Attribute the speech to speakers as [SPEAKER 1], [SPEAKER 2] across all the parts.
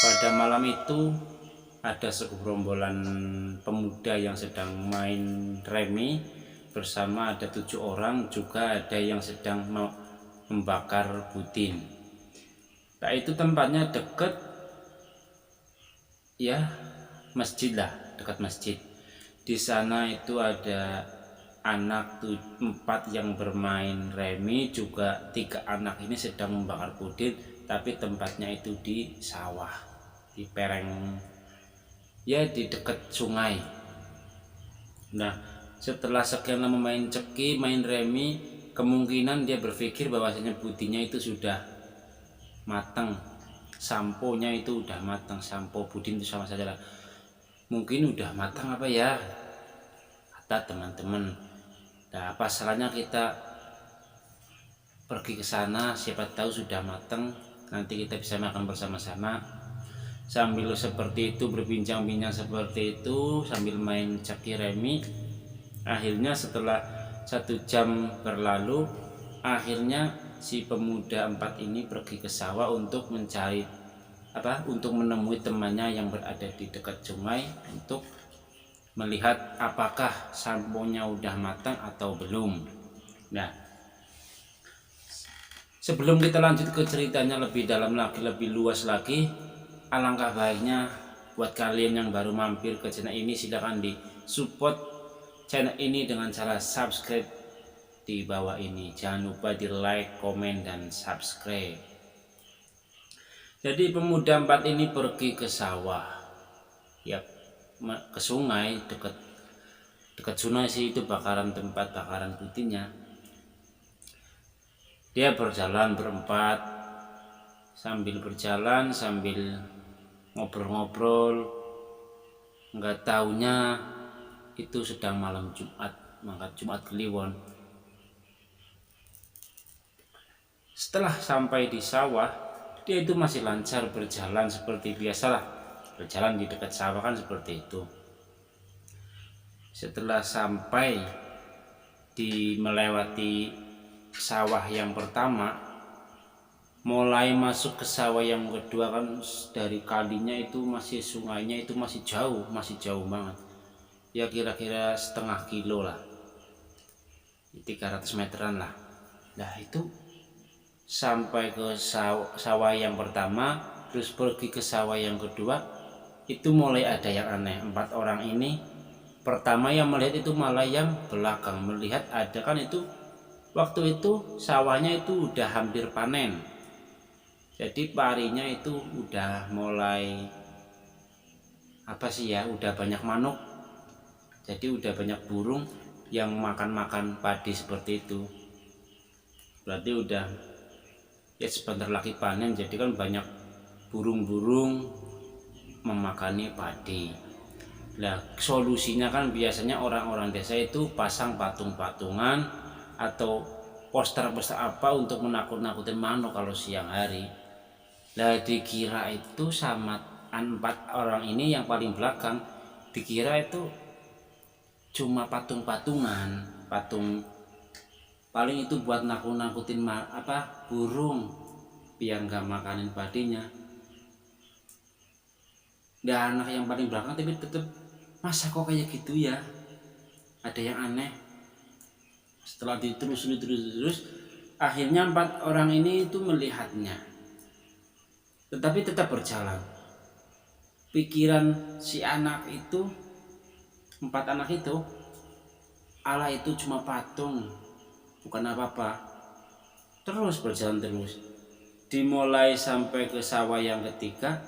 [SPEAKER 1] Pada malam itu ada segerombolan pemuda yang sedang main remi bersama ada 7 orang, juga ada yang sedang membakar budin. Nah, itu tempatnya deket ya masjid lah, dekat masjid. Di sana itu ada anak 4 yang bermain remi, juga 3 anak ini sedang membakar budin, tapi tempatnya itu di sawah, di pereng, ya di dekat sungai. Nah, setelah sekian lama main ceki, main remi, kemungkinan dia berpikir bahwasanya budinnya itu sudah matang, samponya itu udah matang, sampo budin itu sama saja lah, mungkin udah matang apa ya, kata teman-teman. Nah, apa salahnya kita pergi ke sana, siapa tahu sudah matang, nanti kita bisa makan bersama-sama. Sambil seperti itu, berbincang-bincang seperti itu sambil main ceki remi, akhirnya setelah 1 jam berlalu, akhirnya si pemuda 4 ini pergi ke sawah untuk mencari untuk menemui temannya yang berada di dekat sungai, untuk melihat apakah samponya udah matang atau belum. Nah, sebelum kita lanjut ke ceritanya lebih dalam lagi, lebih luas lagi, alangkah baiknya buat kalian yang baru mampir ke channel ini, silahkan di support channel ini dengan cara subscribe di bawah ini. Jangan lupa di like, komen, dan subscribe. Jadi pemuda 4 ini pergi ke sawah, ya ke sungai, dekat sungai sih itu bakaran, tempat bakaran budinnya. Dia berjalan berempat, sambil berjalan sambil ngobrol-ngobrol, nggak taunya itu sedang malam Jumat, maka Jumat Kliwon. Setelah sampai di sawah, dia itu masih lancar berjalan seperti biasalah, berjalan di dekat sawah kan seperti itu. Setelah sampai di melewati sawah yang pertama, mulai masuk ke sawah yang kedua, kan dari kalinya itu masih, sungainya itu masih jauh banget, ya kira-kira setengah kilo lah, 300 meteran lah. Nah, itu sampai ke sawah yang pertama, terus pergi ke sawah yang kedua, itu mulai ada yang aneh. 4 orang ini pertama yang melihat itu malah yang belakang melihat ada, kan itu waktu itu sawahnya itu udah hampir panen, jadi parinya itu udah mulai udah banyak manuk, jadi udah banyak burung yang makan padi seperti itu. Berarti udah ya sebentar lagi panen, jadi kan banyak burung-burung memakani padi. Nah, solusinya kan biasanya orang-orang desa itu pasang patung-patungan atau poster-poster apa untuk menakut-nakutin manuk kalau siang hari. Nah, dikira itu sama 4 orang ini yang paling belakang, dikira itu cuma patung-patungan, patung paling itu buat nakut-nakutin burung biar nggak makanin padinya. Dan anak yang paling belakang tapi tetep, masa kok kayak gitu ya, ada yang aneh. Setelah terus, akhirnya 4 orang ini itu melihatnya, tetapi tetap berjalan. Pikiran si anak itu, 4 anak itu, Allah itu cuma patung, bukan apa-apa. Terus berjalan terus, dimulai sampai ke sawah yang ketiga,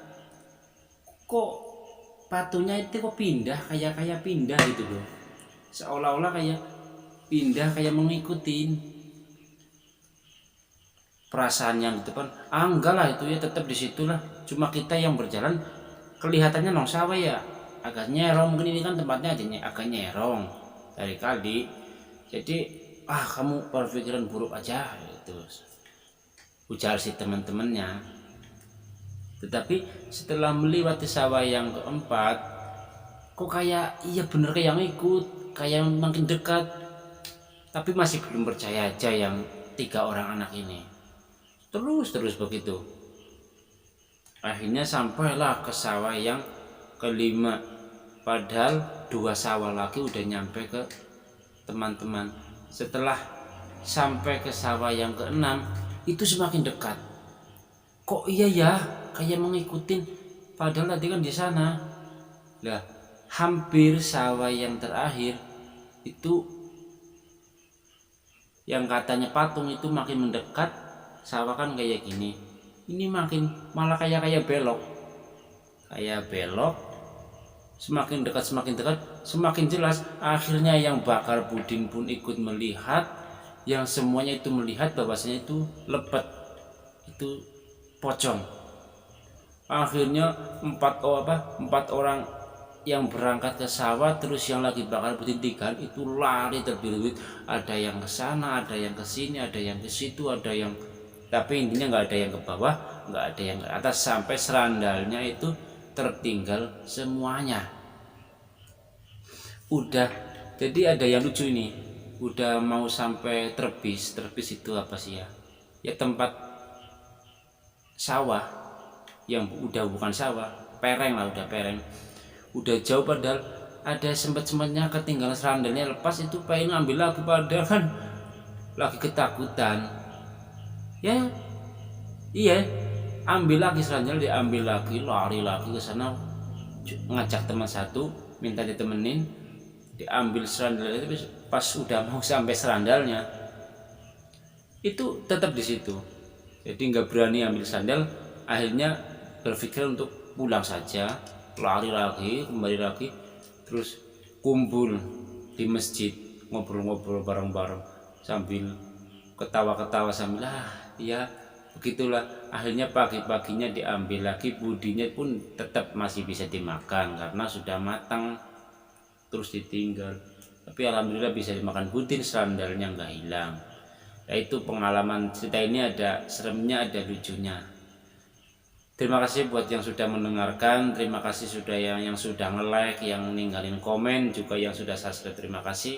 [SPEAKER 1] kok patungnya itu kok pindah, kayak pindah gitu loh, seolah-olah kayak pindah, kayak mengikutin perasaan yang di depan. Enggak lah, itu ya tetap di situlah, cuma kita yang berjalan kelihatannya nong sawah ya agak nyerong, mungkin ini kan tempatnya agak nyerong dari kali, jadi kamu berpikiran buruk aja itu, ujar si teman-temannya. Tetapi setelah melewati sawah yang keempat, kok kayak iya bener kayak yang ikut, kayak makin dekat, tapi masih belum percaya aja yang 3 orang anak ini. Terus begitu. Akhirnya sampailah ke sawah yang kelima, padahal 2 sawah lagi udah nyampe ke teman-teman. Setelah sampai ke sawah yang keenam, itu semakin dekat. Kok iya ya, kayak mengikutin, padahal tadi kan di sana. Lah, hampir sawah yang terakhir itu yang katanya patung itu makin mendekat, sawah kan kayak gini. Ini makin malah kayak belok. Kayak belok, semakin dekat, semakin jelas. Akhirnya yang bakar puding pun ikut melihat, yang semuanya itu melihat bahwasanya itu lepet, itu pocong. Akhirnya empat orang yang berangkat ke sawah, terus yang lagi bakar puding 3 itu lari terbirit-birit. Ada yang ke sana, ada yang ke sini, ada yang ke situ, ada yang, tapi intinya nggak ada yang ke bawah, nggak ada yang ke atas, sampai serandalnya itu tertinggal semuanya. Udah, jadi ada yang lucu ini, udah mau sampai terbis itu apa sih ya? Ya tempat sawah yang udah bukan sawah, pereng lah, udah pereng, udah jauh, padahal ada sempatnya ketinggalan serandalnya lepas, itu pengen ngambil lagi padahal kan lagi ketakutan. Ya iya, ambil lagi serandal, diambil lagi, lari lagi ke sana, ngajak teman satu minta ditemenin, diambil serandal itu. Pas udah mau sampai serandalnya itu tetap di situ, jadi nggak berani ambil sandal. Akhirnya berpikir untuk pulang saja, lari lagi, kembali lagi, terus kumpul di masjid, ngobrol-ngobrol bareng-bareng sambil ketawa-ketawa sambil ya begitulah. Akhirnya pagi-paginya diambil lagi, budinya pun tetap masih bisa dimakan karena sudah matang, terus ditinggal. Tapi alhamdulillah bisa dimakan budin, sandalnya nggak hilang. Nah, itu pengalaman cerita ini ada seremnya, ada lucunya. Terima kasih buat yang sudah mendengarkan, terima kasih sudah yang sudah nge-like, yang ninggalin komen, juga yang sudah subscribe, terima kasih.